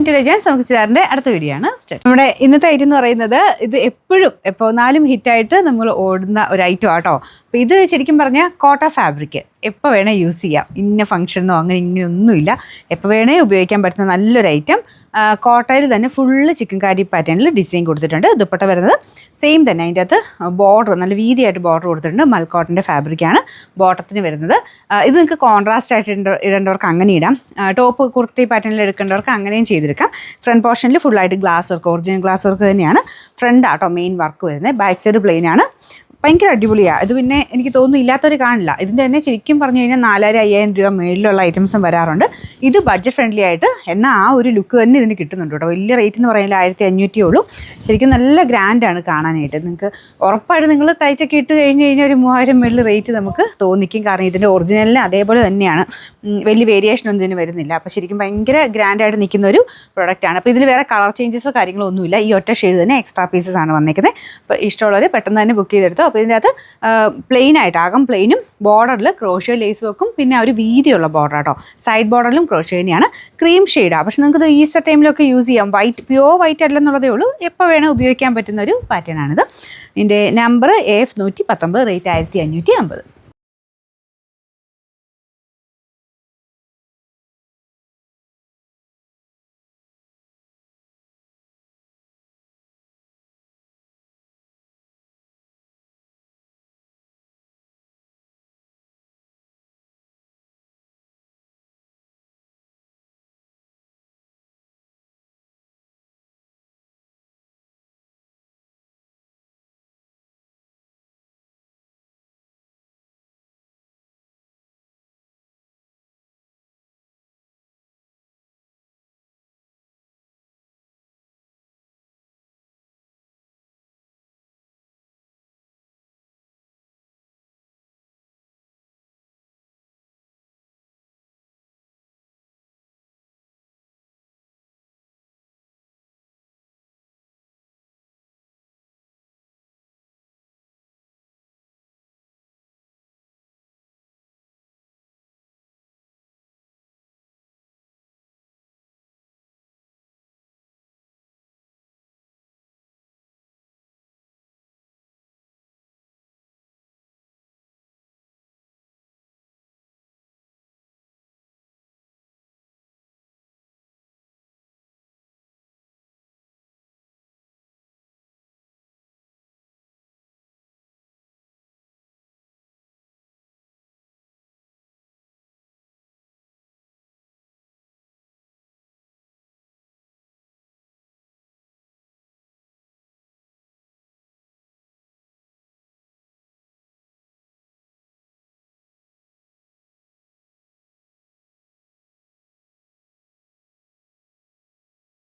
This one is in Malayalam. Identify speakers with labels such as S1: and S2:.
S1: ഇന്റലിജൻസ് നമുക്ക് ചേർന്റെ അടുത്ത വീഡിയോ ആണ്. നമ്മുടെ ഇന്നത്തെ ഐറ്റം എന്ന് പറയുന്നത് ഇത് എപ്പോഴും എപ്പോഴും ഹിറ്റായിട്ട് നമ്മൾ ഓടുന്ന ഒരു ഐറ്റം ആട്ടോ. അപ്പോൾ ഇത് ശരിക്കും പറഞ്ഞാൽ കോട്ട ഫാബ്രിക് എപ്പോൾ വേണേൽ യൂസ് ചെയ്യാം. ഇന്ന ഫംഗ്ഷനോ അങ്ങനെ ഇങ്ങനെയൊന്നുമില്ല, എപ്പോൾ വേണേൽ ഉപയോഗിക്കാൻ പറ്റുന്ന നല്ലൊരു ഐറ്റം. കോട്ടയിൽ തന്നെ ഫുള്ള് ചിക്കൻ കാരി പാറ്റേണിൽ ഡിസൈൻ കൊടുത്തിട്ടുണ്ട്. ദുപ്പട്ട വരുന്നത് സെയിം തന്നെ, അതിൻ്റെ അകത്ത് ബോർഡർ നല്ല വീതിയായിട്ട് ബോർഡർ കൊടുത്തിട്ടുണ്ട്. മൽക്കോട്ടൻ്റെ ഫാബ്രിക്കാണ് ബോട്ടത്തിന് വരുന്നത്. ഇത് നിങ്ങൾക്ക് കോൺട്രാസ്റ്റ് ആയിട്ട് ഇടേണ്ടവർക്ക് അങ്ങനെ ഇടാം, ടോപ്പ് കുർത്തി പാറ്റേണിൽ എടുക്കേണ്ടവർക്ക് അങ്ങനെയും ചെയ്തെടുക്കാം. ഫ്രണ്ട് പോർഷനിൽ ഫുള്ളായിട്ട് glass work, original glass work തന്നെയാണ്. ഫ്രണ്ട് ആട്ടോ മെയിൻ വർക്ക് വരുന്നത്. ബാക്ക് സൈഡ് പ്ലെയിൻ ആണ്. ഭയങ്കര അടിപൊളിയാണ് ഇത്. പിന്നെ എനിക്ക് തോന്നുന്നു ഇല്ലാത്തവർ കാണില്ല. ഇതിൻ്റെ തന്നെ ശരിക്കും പറഞ്ഞു കഴിഞ്ഞാൽ 4000-5000 രൂപ മേളിലുള്ള ഐറ്റംസും വരാറുണ്ട്. ഇത് ബഡ്ജറ്റ് ഫ്രണ്ട്ലി ആയിട്ട് എന്നാൽ ആ ഒരു ലുക്ക് തന്നെ ഇതിന് കിട്ടുന്നുണ്ട് കേട്ടോ. വലിയ റേറ്റ് എന്ന് പറയുന്നത് 1500 ഉള്ളൂ. ശരിക്കും നല്ല ഗ്രാൻഡാണ് കാണാനായിട്ട്. നിങ്ങൾക്ക് ഉറപ്പായിട്ട് നിങ്ങൾ തയ്ച്ചൊക്കെ ഇട്ട് കഴിഞ്ഞ് കഴിഞ്ഞാൽ ഒരു 3000 മേളിൽ റേറ്റ് നമുക്ക് തോന്നിക്കും. കാരണം ഇതിൻ്റെ ഒറിജിനലിന് അതേപോലെ തന്നെയാണ്, വലിയ വേരിയേഷനൊന്നും ഇതിന് വരുന്നില്ല. അപ്പോൾ ശരിക്കും ഭയങ്കര ഗ്രാൻഡായിട്ട് നിൽക്കുന്ന ഒരു പ്രൊഡക്റ്റാണ്. അപ്പോൾ ഇതിൽ വേറെ കളർ ചേഞ്ചസോ കാര്യങ്ങളോ ഒന്നുമില്ല. ഈ ഒറ്റ ഷെയ്ഡ് തന്നെ എക്സ്ട്രാ പീസസ് ആണ് വന്നിരിക്കുന്നത്. അപ്പോൾ ഇഷ്ടമുള്ളവർ പെട്ടെന്ന് തന്നെ ബുക്ക് ചെയ്തെടുത്തോ. അപ്പോൾ ഇതിൻ്റെ അകത്ത് പ്ലെയിൻ ആയിട്ട് ആകം പ്ലെയിനും ബോർഡറിൽ ക്രോഷ്യോ ലേസ് വെക്കും. പിന്നെ ഒരു വീതിയുള്ള ബോർഡർ ആട്ടോ. സൈഡ് ബോർഡറിലും ക്രോഷ്യോ തന്നെയാണ്. ക്രീം ഷെയ്ഡാണ്. പക്ഷെ നിങ്ങൾക്ക് ഇത് ഈസ്റ്റർ ടൈമിലൊക്കെ യൂസ് ചെയ്യാം. വൈറ്റ് പ്യുവർ വൈറ്റ് അല്ലെന്നുള്ളതേ ഉള്ളൂ, എപ്പോൾ വേണേൽ ഉപയോഗിക്കാൻ പറ്റുന്ന ഒരു പാറ്റേൺ ആണിത്. ഇതിൻ്റെ നമ്പർ AF119, റേറ്റ് 1550.